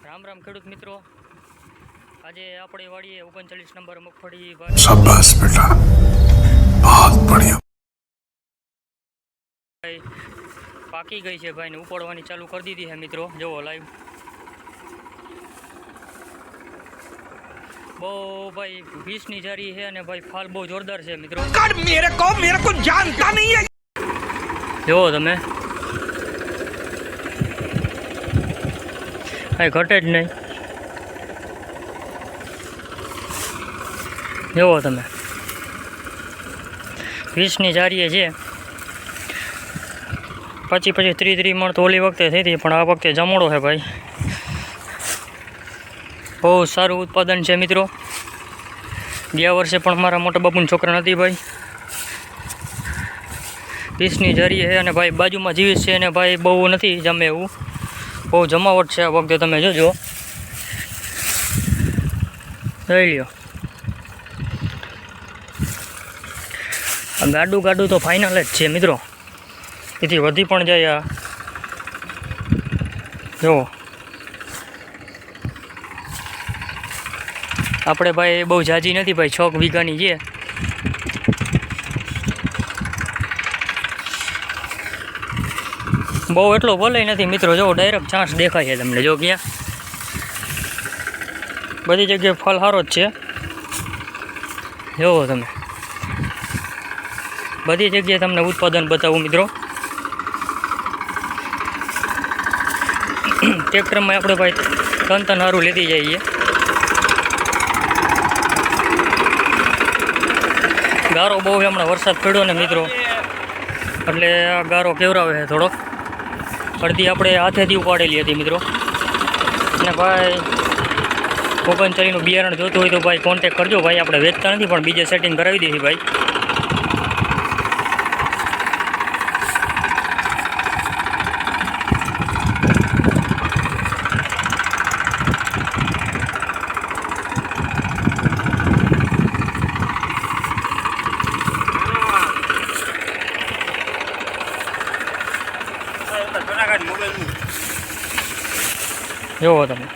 રામ રામ ખેડૂત મિત્રો, આજે આપણી વાડીએ 39 નંબર મગફળી શાબાશ બેટા, બહુત બઢિયા ભાઈ પાકી ગઈ છે ભાઈ ને ઉપાડવાની ચાલુ કરી દીધી છે મિત્રો. જુઓ લાઈવ બહુ ભાઈ 20ની જારી છે અને ભાઈ ફાલ બહુ જોરદાર છે મિત્રો. मेरे को जानता नहीं है. જુઓ તમે કાંઈ ઘટે જ નહીં. જુઓ તમે 20ની જારીએ છે. પછી 30 મણ તો ઓલી વખતે થઈ હતી, પણ આ વખતે જમણો છે ભાઈ. બહુ સારું ઉત્પાદન છે મિત્રો. ગયા વર્ષે પણ મારા મોટા બાપુની છોકરા નથી ભાઈ. 20ની જારી છે અને ભાઈ બાજુમાં જીવીશ છે અને ભાઈ બહુ નથી જમે એવું, બહુ જમાવટ છે આ વખતે. તમે જોજો, જોઈ લ્યો. આ ગાડું તો ફાઇનલ જ છે મિત્રો, એથી વધી પણ જાય. આ જુઓ આપણે ભાઈ બહુ ઝાઝી નથી ભાઈ, 6 વીઘાની છે. બહુ એટલો ભલે નથી મિત્રો. જો ડાયરેક્ટ ચાન્સ દેખાય છે તમને. જો ક્યાં બધી જગ્યાએ ફળ સારો જ છે. જુઓ તમે, બધી જગ્યાએ તમને ઉત્પાદન બતાવું મિત્રો. ટ્રેક્ટરમાં આપણે ભાઈ ત્રણ સારું લેતી જઈએ. ગારો બહુ હમણાં વરસાદ પડ્યો ને મિત્રો, એટલે આ ગારો કેવરાવે છે થોડોક. અડધી આપણે હાથેથી ઉપાડેલી હતી મિત્રો. અને ભાઈ 39નું બિયારણ જોતું હોય તો ભાઈ કોન્ટેક કરજો ભાઈ. આપણે વેચતા નથી પણ બીજે સેટિંગ કરાવી દઈએ ભાઈ. જુઓ તમે